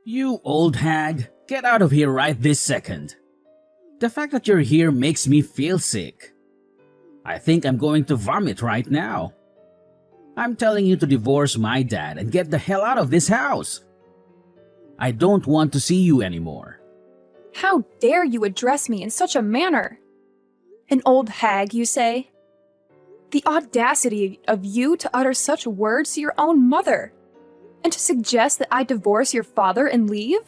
You old hag, get out of here right this second. The fact that you're here makes me feel sick. I think I'm going to vomit right now. I'm telling you to divorce my dad and get the hell out of this house. I don't want to see you anymore. How dare you address me in such a manner? An old hag, you say? The audacity of you to utter such words to your own mother, and to suggest that I divorce your father and leave?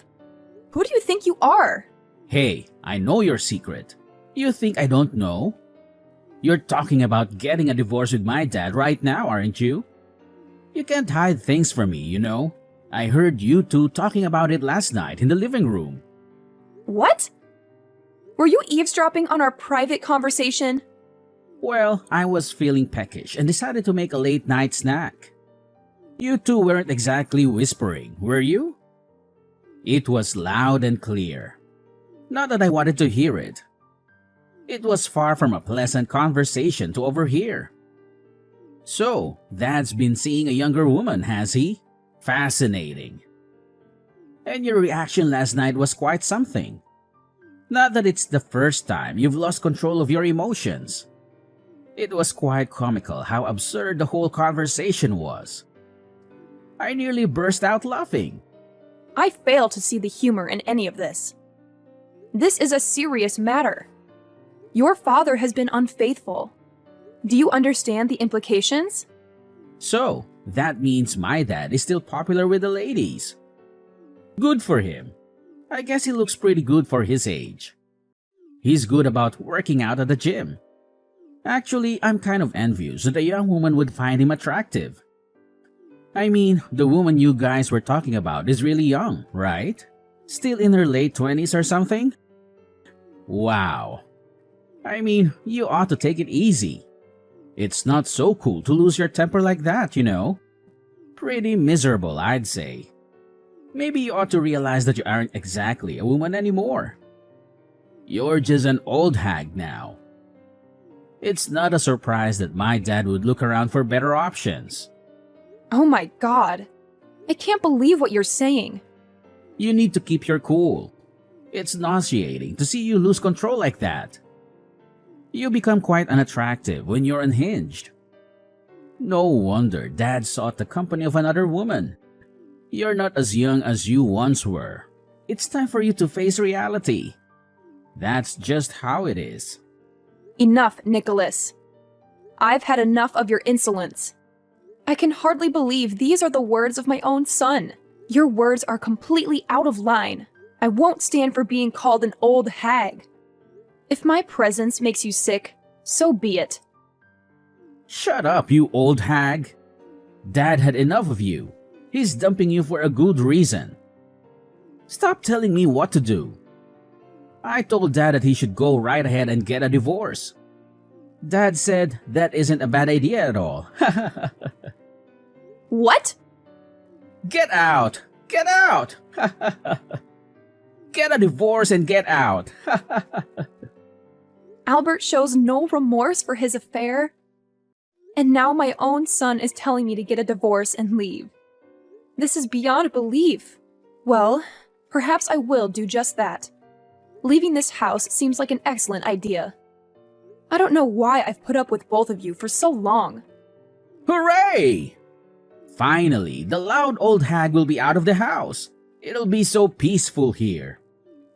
Who do you think you are? Hey, I know your secret. You think I don't know? You're talking about getting a divorce with my dad right now, aren't you? You can't hide things from me, you know. I heard you two talking about it last night in the living room. What? Were you eavesdropping on our private conversation? Well, I was feeling peckish and decided to make a late night snack. You two weren't exactly whispering, were you? It was loud and clear. Not that I wanted to hear it. It was far from a pleasant conversation to overhear. So, Dad's been seeing a younger woman, has he? Fascinating. And your reaction last night was quite something. Not that it's the first time you've lost control of your emotions. It was quite comical how absurd the whole conversation was. I nearly burst out laughing. I fail to see the humor in any of this. This is a serious matter. Your father has been unfaithful. Do you understand the implications? So, that means my dad is still popular with the ladies. Good for him. I guess he looks pretty good for his age. He's good about working out at the gym. Actually, I'm kind of envious that a young woman would find him attractive. I mean, the woman you guys were talking about is really young, right? Still in her late 20s or something? Wow. I mean, you ought to take it easy. It's not so cool to lose your temper like that, you know. Pretty miserable, I'd say. Maybe you ought to realize that you aren't exactly a woman anymore. You're just an old hag now. It's not a surprise that my dad would look around for better options. Oh my God. I can't believe what you're saying. You need to keep your cool. It's nauseating to see you lose control like that. You become quite unattractive when you're unhinged. No wonder Dad sought the company of another woman. You're not as young as you once were. It's time for you to face reality. That's just how it is. Enough, Nicholas. I've had enough of your insolence. I can hardly believe these are the words of my own son. Your words are completely out of line. I won't stand for being called an old hag. If my presence makes you sick, so be it. Shut up, you old hag. Dad had enough of you. He's dumping you for a good reason. Stop telling me what to do. I told Dad that he should go right ahead and get a divorce. Dad said that isn't a bad idea at all. What? Get out! Get out! Get a divorce and get out! Albert shows no remorse for his affair. And now my own son is telling me to get a divorce and leave. This is beyond belief. Well, perhaps I will do just that. Leaving this house seems like an excellent idea. I don't know why I've put up with both of you for so long. Hooray! Finally, the loud old hag will be out of the house. It'll be so peaceful here.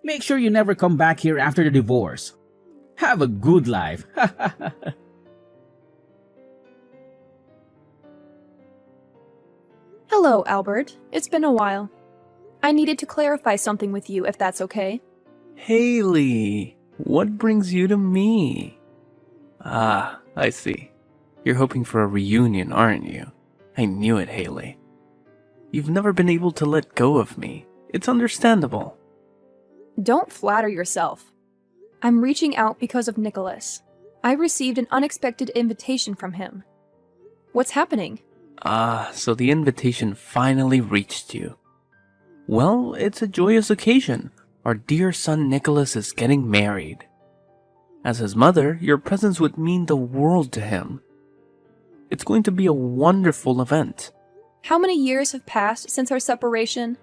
Make sure you never come back here after the divorce. Have a good life. Hello, Albert. It's been a while. I needed to clarify something with you, if that's okay. Haley, what brings you to me? Ah, I see. You're hoping for a reunion, aren't you? I knew it, Haley. You've never been able to let go of me. It's understandable. Don't flatter yourself. I'm reaching out because of Nicholas. I received an unexpected invitation from him. What's happening? Ah, so the invitation finally reached you. Well, it's a joyous occasion. Our dear son Nicholas is getting married. As his mother, your presence would mean the world to him. It's going to be a wonderful event. How many years have passed since our separation?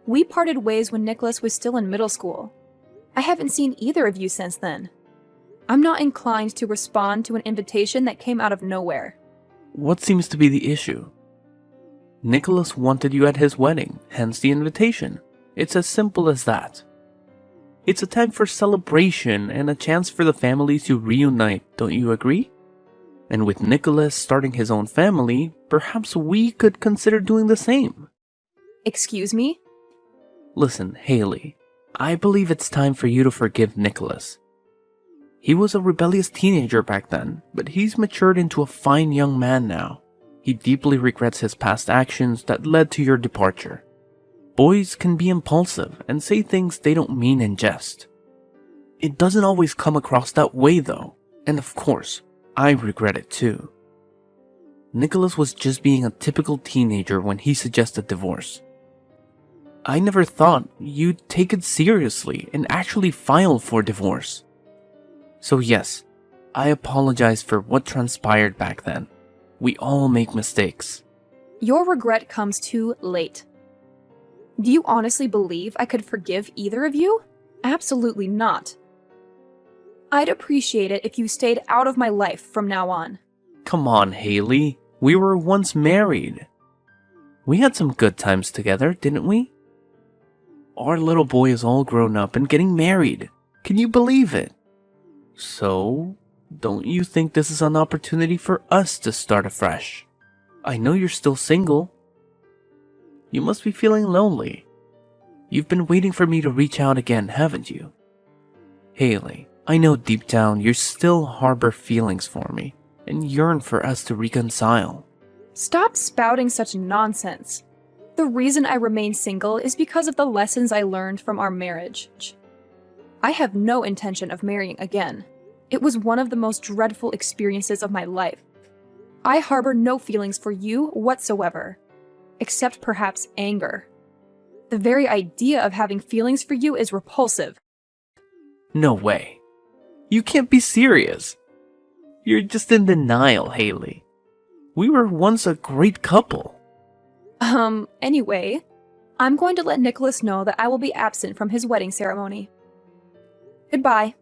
We parted ways when Nicholas was still in middle school. I haven't seen either of you since then. I'm not inclined to respond to an invitation that came out of nowhere. What seems to be the issue? Nicholas wanted you at his wedding, hence the invitation. It's as simple as that. It's a time for celebration and a chance for the families to reunite, don't you agree? And with Nicholas starting his own family, perhaps we could consider doing the same. Excuse me? Listen, Haley, I believe it's time for you to forgive Nicholas. He was a rebellious teenager back then, but he's matured into a fine young man now. He deeply regrets his past actions that led to your departure. Boys can be impulsive and say things they don't mean in jest. It doesn't always come across that way though, and of course, I regret it too. Nicholas was just being a typical teenager when he suggested divorce. I never thought you'd take it seriously and actually file for divorce. So yes, I apologize for what transpired back then. We all make mistakes. Your regret comes too late. Do you honestly believe I could forgive either of you? Absolutely not. I'd appreciate it if you stayed out of my life from now on. Come on, Haley. We were once married. We had some good times together, didn't we? Our little boy is all grown up and getting married. Can you believe it? So, don't you think this is an opportunity for us to start afresh? I know you're still single. You must be feeling lonely. You've been waiting for me to reach out again, haven't you? Haley, I know deep down you still harbor feelings for me and yearn for us to reconcile. Stop spouting such nonsense. The reason I remain single is because of the lessons I learned from our marriage. I have no intention of marrying again. It was one of the most dreadful experiences of my life. I harbor no feelings for you whatsoever, except perhaps anger. The very idea of having feelings for you is repulsive. No way. You can't be serious. You're just in denial, Haley. We were once a great couple. Anyway, I'm going to let Nicholas know that I will be absent from his wedding ceremony. Goodbye.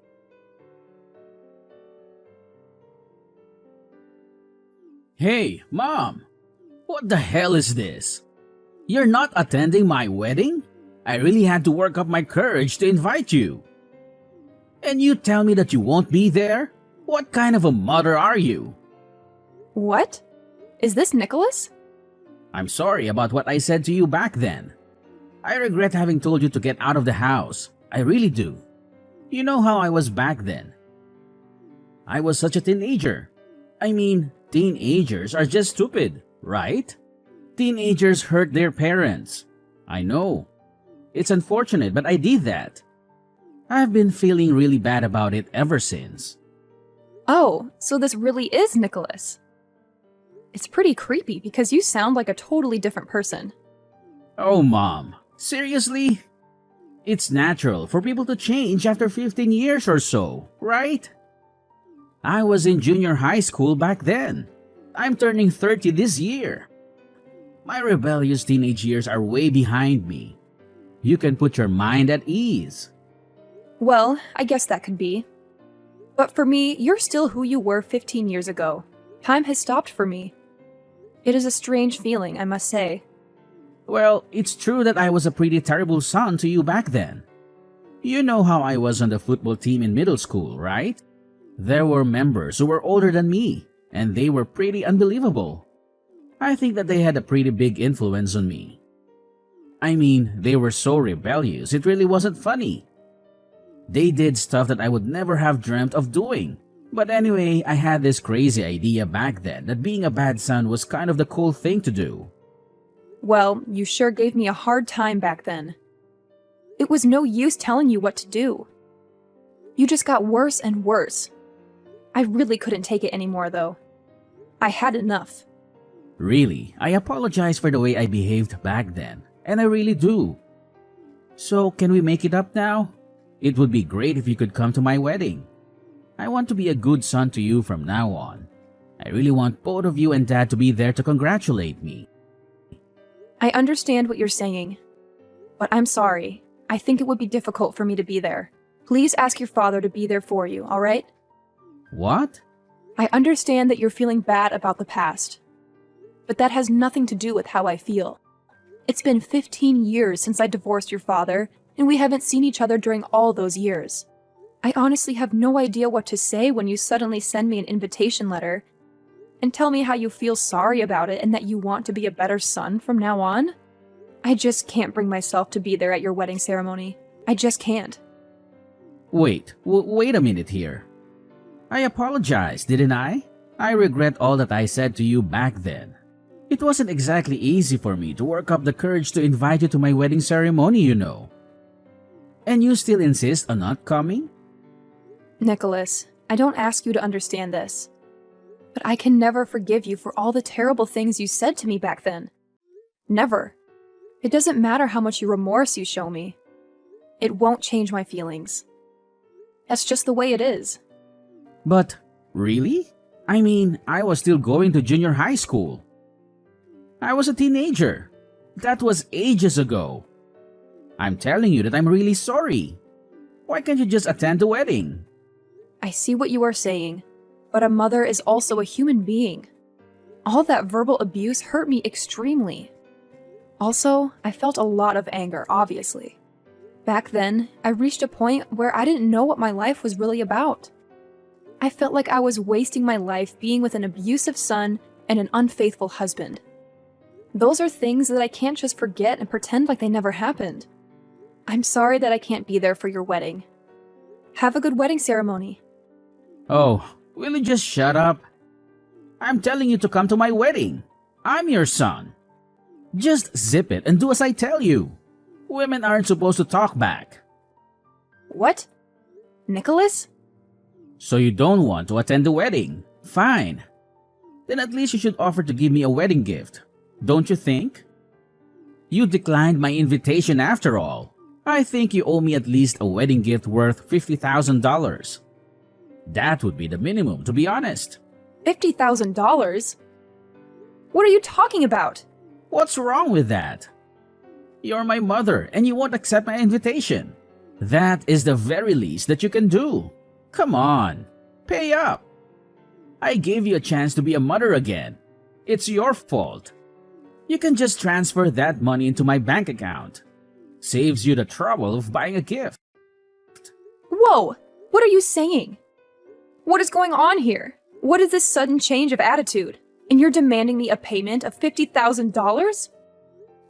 Hey, Mom! What the hell is this? You're not attending my wedding? I really had to work up my courage to invite you. And you tell me that you won't be there? What kind of a mother are you? What? Is this Nicholas? I'm sorry about what I said to you back then. I regret having told you to get out of the house. I really do. You know how I was back then. I was such a teenager. I mean, teenagers are just stupid, right? Teenagers hurt their parents. I know. It's unfortunate, but I did that. I've been feeling really bad about it ever since. Oh, so this really is Nicholas. It's pretty creepy because you sound like a totally different person. Oh, Mom. Seriously? It's natural for people to change after 15 years or so, right? I was in junior high school back then. I'm turning 30 this year. My rebellious teenage years are way behind me. You can put your mind at ease. Well, I guess that could be. But for me, you're still who you were 15 years ago. Time has stopped for me. It is a strange feeling, I must say. Well, it's true that I was a pretty terrible son to you back then. You know how I was on the football team in middle school, right? There were members who were older than me, and they were pretty unbelievable. I think that they had a pretty big influence on me. I mean, they were so rebellious, it really wasn't funny. They did stuff that I would never have dreamt of doing. But anyway, I had this crazy idea back then that being a bad son was kind of the cool thing to do. Well, you sure gave me a hard time back then. It was no use telling you what to do. You just got worse and worse. I really couldn't take it anymore, though. I had enough. Really, I apologize for the way I behaved back then, and I really do. So, can we make it up now? It would be great if you could come to my wedding. I want to be a good son to you from now on. I really want both of you and Dad to be there to congratulate me. I understand what you're saying. But I'm sorry. I think it would be difficult for me to be there. Please ask your father to be there for you, alright? What? I understand that you're feeling bad about the past. But that has nothing to do with how I feel. It's been 15 years since I divorced your father, and we haven't seen each other during all those years. I honestly have no idea what to say when you suddenly send me an invitation letter and tell me how you feel sorry about it and that you want to be a better son from now on. I just can't bring myself to be there at your wedding ceremony. I just can't. Wait a minute here. I apologized, didn't I? I regret all that I said to you back then. It wasn't exactly easy for me to work up the courage to invite you to my wedding ceremony, you know. And you still insist on not coming? Nicholas, I don't ask you to understand this. But I can never forgive you for all the terrible things you said to me back then. Never. It doesn't matter how much remorse you show me. It won't change my feelings. That's just the way it is. But, really? I mean, I was still going to junior high school. I was a teenager. That was ages ago. I'm telling you that I'm really sorry. Why can't you just attend the wedding? I see what you are saying, but a mother is also a human being. All that verbal abuse hurt me extremely. Also, I felt a lot of anger, obviously. Back then, I reached a point where I didn't know what my life was really about. I felt like I was wasting my life being with an abusive son and an unfaithful husband. Those are things that I can't just forget and pretend like they never happened. I'm sorry that I can't be there for your wedding. Have a good wedding ceremony. Oh, will you just shut up? I'm telling you to come to my wedding. I'm your son. Just zip it and do as I tell you. Women aren't supposed to talk back. What? Nicholas? So you don't want to attend the wedding? Fine. Then at least you should offer to give me a wedding gift. Don't you think? You declined my invitation after all. I think you owe me at least a wedding gift worth $50,000. That would be the minimum, to be honest. $50,000? What are you talking about? What's wrong with that? You're my mother and you won't accept my invitation. That is the very least that you can do. Come on, pay up. I gave you a chance to be a mother again. It's your fault. You can just transfer that money into my bank account. Saves you the trouble of buying a gift. Whoa! What are you saying? What is going on here? What is this sudden change of attitude? And you're demanding me a payment of $50,000?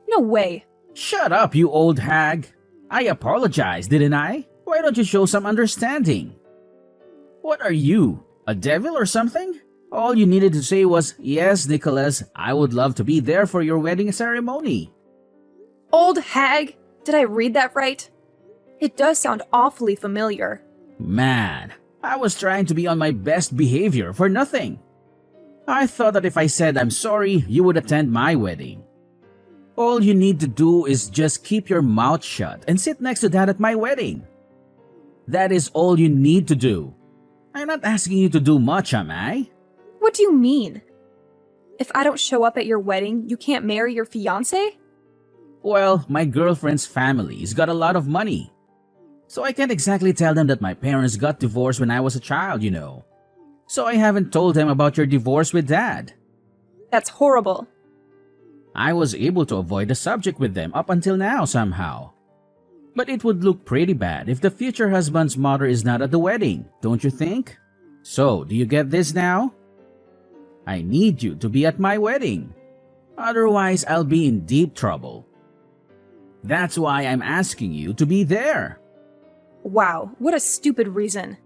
No way. Shut up, you old hag. I apologized, didn't I? Why don't you show some understanding? What are you, a devil or something? All you needed to say was, "Yes, Nicholas, I would love to be there for your wedding ceremony." Old hag? Did I read that right? It does sound awfully familiar. Man, I was trying to be on my best behavior for nothing. I thought that if I said I'm sorry, you would attend my wedding. All you need to do is just keep your mouth shut and sit next to Dad at my wedding. That is all you need to do. I'm not asking you to do much, am I? What do you mean? If I don't show up at your wedding, you can't marry your fiancé? Well, my girlfriend's family's got a lot of money. So I can't exactly tell them that my parents got divorced when I was a child, you know. So I haven't told them about your divorce with Dad. That's horrible. I was able to avoid the subject with them up until now somehow. But it would look pretty bad if the future husband's mother is not at the wedding, don't you think? So, do you get this now? I need you to be at my wedding. Otherwise, I'll be in deep trouble. That's why I'm asking you to be there. Wow, what a stupid reason.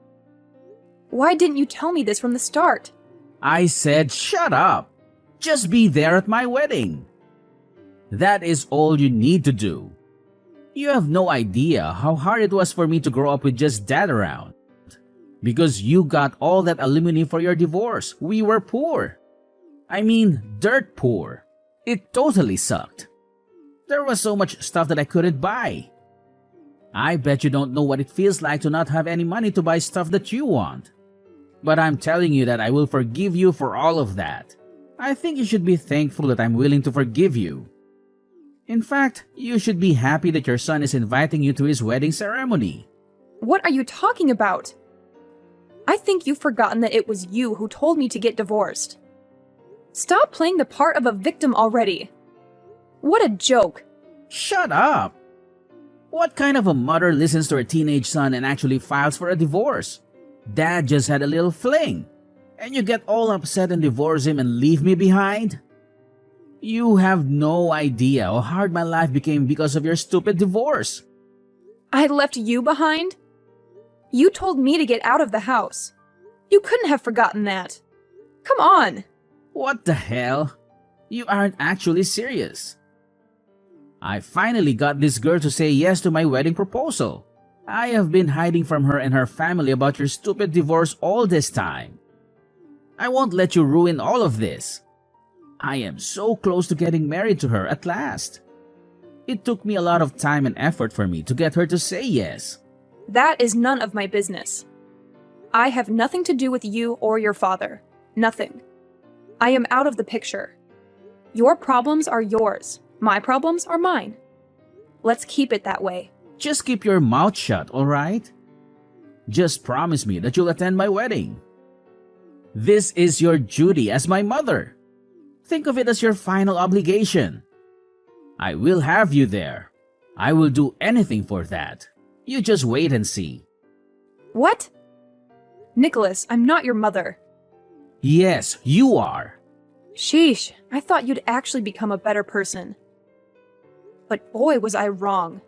Why didn't you tell me this from the start? I said shut up. Just be there at my wedding. That is all you need to do. You have no idea how hard it was for me to grow up with just Dad around. Because you got all that alimony for your divorce. We were poor. I mean, dirt poor. It totally sucked. There was so much stuff that I couldn't buy. I bet you don't know what it feels like to not have any money to buy stuff that you want. But I'm telling you that I will forgive you for all of that. I think you should be thankful that I'm willing to forgive you. In fact, you should be happy that your son is inviting you to his wedding ceremony. What are you talking about? I think you've forgotten that it was you who told me to get divorced. Stop playing the part of a victim already. What a joke. Shut up! What kind of a mother listens to her teenage son and actually files for a divorce? Dad just had a little fling, and you get all upset and divorce him and leave me behind? You have no idea how hard my life became because of your stupid divorce. I left you behind? You told me to get out of the house. You couldn't have forgotten that. Come on. What the hell? You aren't actually serious. I finally got this girl to say yes to my wedding proposal. I have been hiding from her and her family about your stupid divorce all this time. I won't let you ruin all of this. I am so close to getting married to her at last. It took me a lot of time and effort for me to get her to say yes. That is none of my business. I have nothing to do with you or your father. Nothing. I am out of the picture. Your problems are yours. My problems are mine. Let's keep it that way. Just keep your mouth shut, alright? Just promise me that you'll attend my wedding. This is your duty as my mother. Think of it as your final obligation. I will have you there. I will do anything for that. You just wait and see. What? Nicholas, I'm not your mother. Yes, you are. Sheesh, I thought you'd actually become a better person. But boy, was I wrong.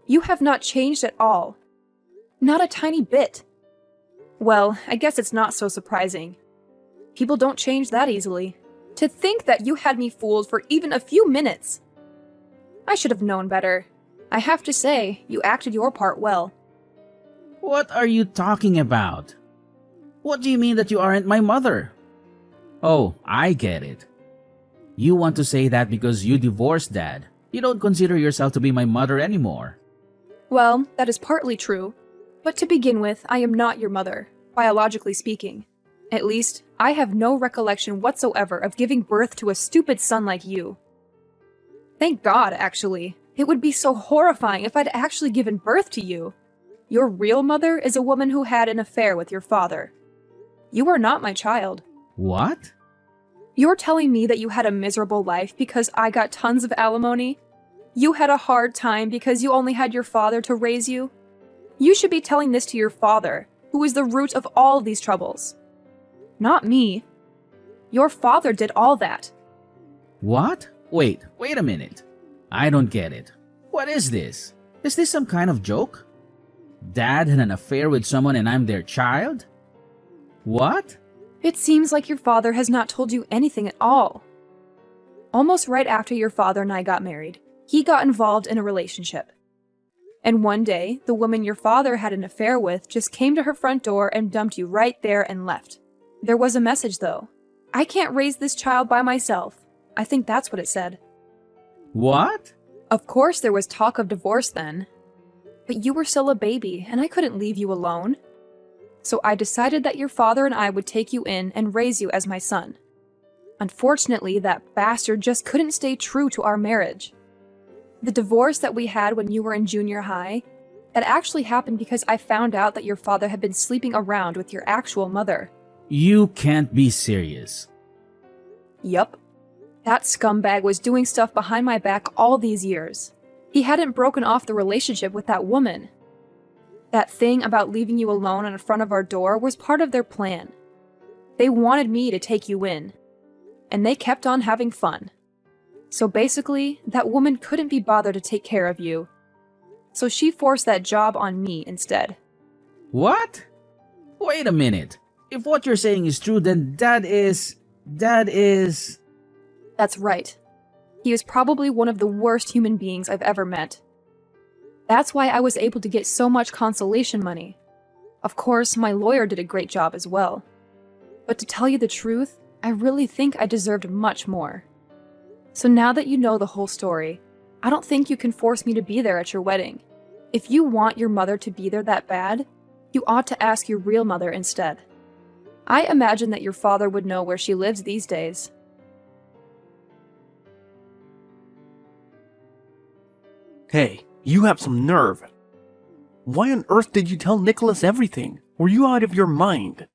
You have not changed at all. Not a tiny bit. Well, I guess it's not so surprising. People don't change that easily. To think that you had me fooled for even a few minutes. I should have known better. I have to say, you acted your part well. What are you talking about? What do you mean that you aren't my mother? Oh, I get it. You want to say that because you divorced Dad. You don't consider yourself to be my mother anymore. Well, that is partly true. But to begin with, I am not your mother, biologically speaking. At least, I have no recollection whatsoever of giving birth to a stupid son like you. Thank God, actually. It would be so horrifying if I'd actually given birth to you. Your real mother is a woman who had an affair with your father. You are not my child. What? You're telling me that you had a miserable life because I got tons of alimony? You had a hard time because you only had your father to raise you? You should be telling this to your father, who is the root of all these troubles. Not me. Your father did all that. What? Wait a minute. I don't get it. What is this? Is this some kind of joke? Dad had an affair with someone and I'm their child? What? It seems like your father has not told you anything at all. Almost right after your father and I got married, he got involved in a relationship. And one day, the woman your father had an affair with just came to her front door and dumped you right there and left. There was a message, though. I can't raise this child by myself. I think that's what it said. What? Of course there was talk of divorce then. But you were still a baby, and I couldn't leave you alone. So I decided that your father and I would take you in and raise you as my son. Unfortunately, that bastard just couldn't stay true to our marriage. The divorce that we had when you were in junior high, that actually happened because I found out that your father had been sleeping around with your actual mother. You can't be serious. Yup. That scumbag was doing stuff behind my back all these years. He hadn't broken off the relationship with that woman. That thing about leaving you alone in front of our door was part of their plan. They wanted me to take you in. And they kept on having fun. So basically, that woman couldn't be bothered to take care of you. So she forced that job on me instead. What? Wait a minute. If what you're saying is true, then Dad is... That's right. He is probably one of the worst human beings I've ever met. That's why I was able to get so much consolation money. Of course, my lawyer did a great job as well. But to tell you the truth, I really think I deserved much more. So now that you know the whole story, I don't think you can force me to be there at your wedding. If you want your mother to be there that bad, you ought to ask your real mother instead. I imagine that your father would know where she lives these days. Hey, you have some nerve. Why on earth did you tell Nicholas everything? Were you out of your mind?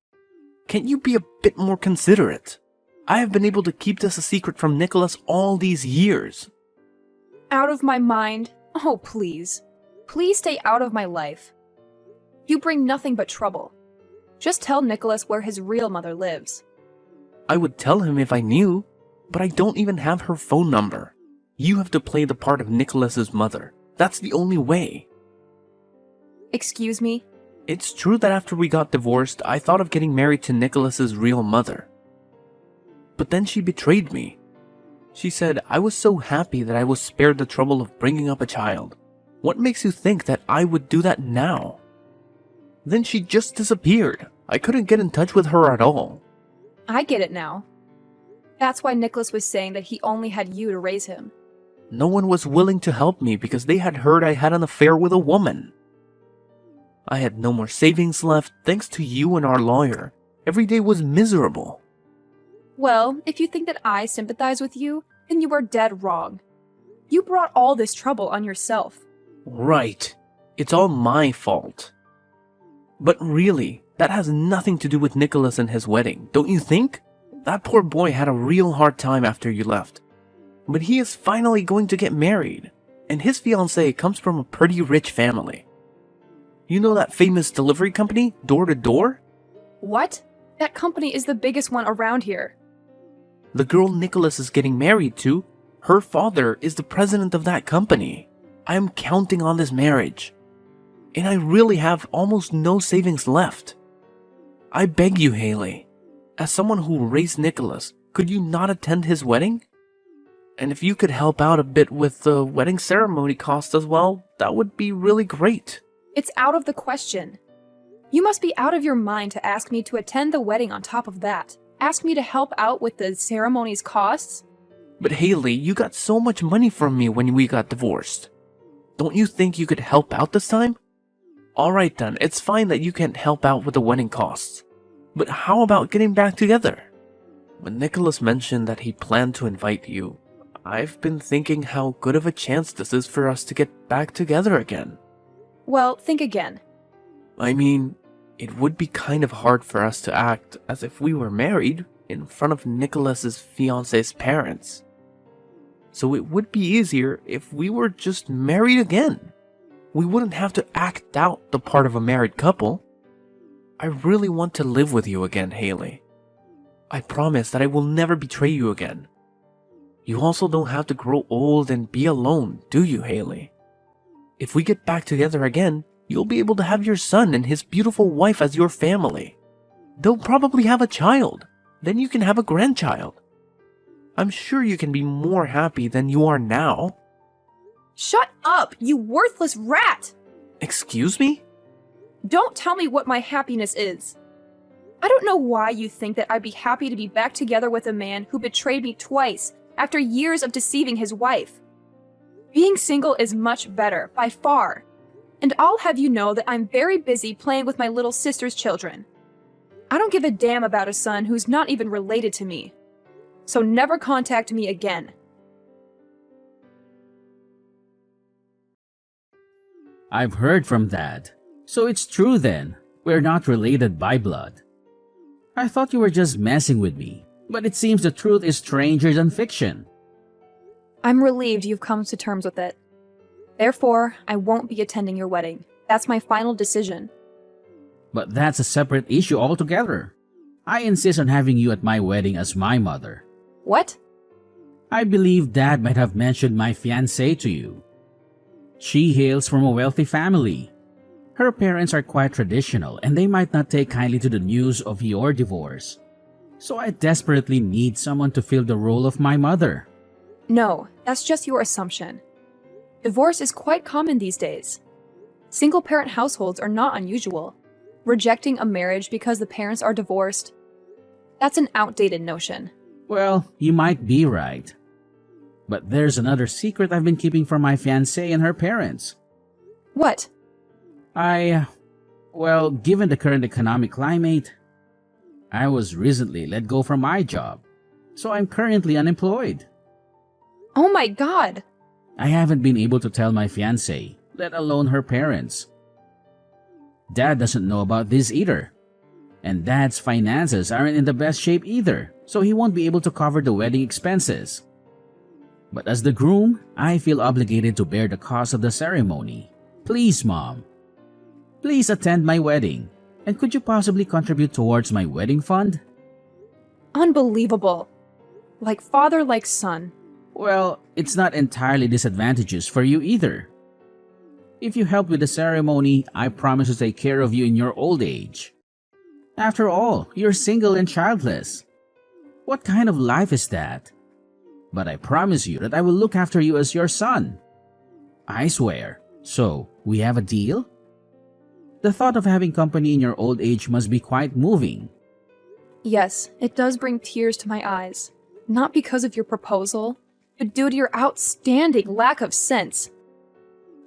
Can't you be a bit more considerate? I have been able to keep this a secret from Nicholas all these years. Out of my mind? Oh, please. Please stay out of my life. You bring nothing but trouble. Just tell Nicholas where his real mother lives. I would tell him if I knew, but I don't even have her phone number. You have to play the part of Nicholas's mother. That's the only way. Excuse me? It's true that after we got divorced, I thought of getting married to Nicholas's real mother. But then she betrayed me. She said I was so happy that I was spared the trouble of bringing up a child. What makes you think that I would do that now? Then she just disappeared. I couldn't get in touch with her at all. I get it now. That's why Nicholas was saying that he only had you to raise him. No one was willing to help me because they had heard I had an affair with a woman. I had no more savings left thanks to you and our lawyer. Every day was miserable. Well, if you think that I sympathize with you, then you are dead wrong. You brought all this trouble on yourself. Right. It's all my fault. But really, that has nothing to do with Nicholas and his wedding, don't you think? That poor boy had a real hard time after you left. But he is finally going to get married, and his fiancée comes from a pretty rich family. You know that famous delivery company, Door to Door? What? That company is the biggest one around here. The girl Nicholas is getting married to, her father is the president of that company. I am counting on this marriage. And I really have almost no savings left. I beg you, Haley, as someone who raised Nicholas, could you not attend his wedding? And if you could help out a bit with the wedding ceremony cost as well, that would be really great. It's out of the question. You must be out of your mind to ask me to attend the wedding on top of that. Ask me to help out with the ceremony's costs? But Haley, you got so much money from me when we got divorced. Don't you think you could help out this time? Alright then, it's fine that you can't help out with the wedding costs. But how about getting back together? When Nicholas mentioned that he planned to invite you, I've been thinking how good of a chance this is for us to get back together again. Well, think again. I mean, it would be kind of hard for us to act as if we were married in front of Nicholas's fiancé's parents. So it would be easier if we were just married again. We wouldn't have to act out the part of a married couple. I really want to live with you again, Haley. I promise that I will never betray you again. You also don't have to grow old and be alone, do you, Haley? If we get back together again, you'll be able to have your son and his beautiful wife as your family. They'll probably have a child. Then you can have a grandchild. I'm sure you can be more happy than you are now. Shut up, you worthless rat! Excuse me? Don't tell me what my happiness is. I don't know why you think that I'd be happy to be back together with a man who betrayed me twice after years of deceiving his wife. Being single is much better, by far. And I'll have you know that I'm very busy playing with my little sister's children. I don't give a damn about a son who's not even related to me. So never contact me again. I've heard from Dad. So it's true then. We're not related by blood. I thought you were just messing with me, but it seems the truth is stranger than fiction. I'm relieved you've come to terms with it. Therefore, I won't be attending your wedding. That's my final decision. But that's a separate issue altogether. I insist on having you at my wedding as my mother. What? I believe Dad might have mentioned my fiancée to you. She hails from a wealthy family. Her parents are quite traditional and they might not take kindly to the news of your divorce. So I desperately need someone to fill the role of my mother. No, that's just your assumption. Divorce is quite common these days. Single-parent households are not unusual. Rejecting a marriage because the parents are divorced, that's an outdated notion. Well, you might be right. But there's another secret I've been keeping from my fiancée and her parents. What? Well, given the current economic climate, I was recently let go from my job. So I'm currently unemployed. Oh my god! I haven't been able to tell my fiancée, let alone her parents. Dad doesn't know about this either. And Dad's finances aren't in the best shape either, so he won't be able to cover the wedding expenses. But as the groom, I feel obligated to bear the cost of the ceremony. Please, Mom. Please attend my wedding. And could you possibly contribute towards my wedding fund? Unbelievable. Like father, like son. Well, it's not entirely disadvantageous for you either. If you help with the ceremony, I promise to take care of you in your old age. After all, you're single and childless. What kind of life is that? But I promise you that I will look after you as your son. I swear. So, we have a deal? The thought of having company in your old age must be quite moving. Yes, it does bring tears to my eyes. Not because of your proposal, but due to your outstanding lack of sense.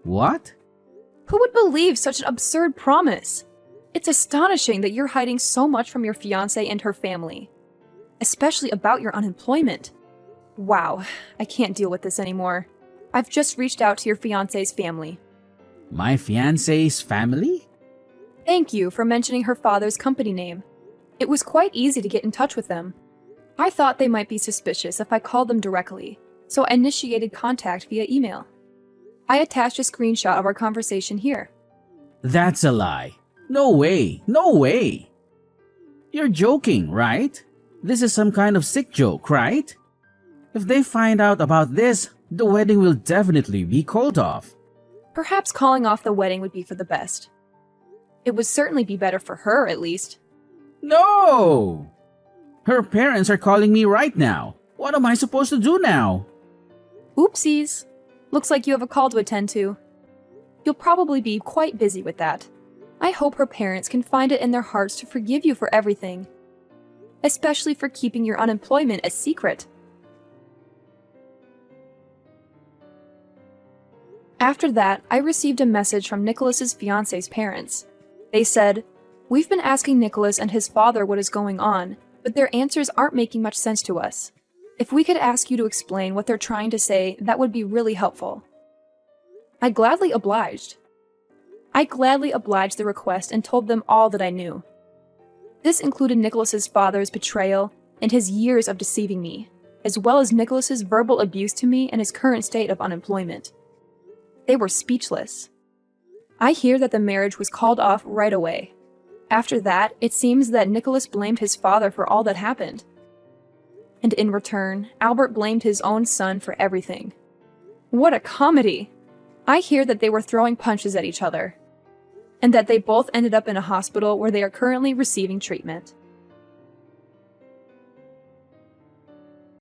What? Who would believe such an absurd promise? It's astonishing that you're hiding so much from your fiancée and her family, especially about your unemployment. Wow, I can't deal with this anymore. I've just reached out to your fiancé's family. My fiancé's family? Thank you for mentioning her father's company name. It was quite easy to get in touch with them. I thought they might be suspicious if I called them directly, so I initiated contact via email. I attached a screenshot of our conversation here. That's a lie. No way, no way. You're joking, right? This is some kind of sick joke, right? If they find out about this, the wedding will definitely be called off. Perhaps calling off the wedding would be for the best. It would certainly be better for her, at least. No! Her parents are calling me right now. What am I supposed to do now? Oopsies. Looks like you have a call to attend to. You'll probably be quite busy with that. I hope her parents can find it in their hearts to forgive you for everything, especially for keeping your unemployment a secret. After that, I received a message from Nicholas's fiancé's parents. They said, "We've been asking Nicholas and his father what is going on, but their answers aren't making much sense to us. If we could ask you to explain what they're trying to say, that would be really helpful." I gladly obliged. The request and told them all that I knew. This included Nicholas's father's betrayal and his years of deceiving me, as well as Nicholas's verbal abuse to me and his current state of unemployment. They were speechless. I hear that the marriage was called off right away. After that, it seems that Nicholas blamed his father for all that happened. And in return, Albert blamed his own son for everything. What a comedy! I hear that they were throwing punches at each other, and that they both ended up in a hospital where they are currently receiving treatment.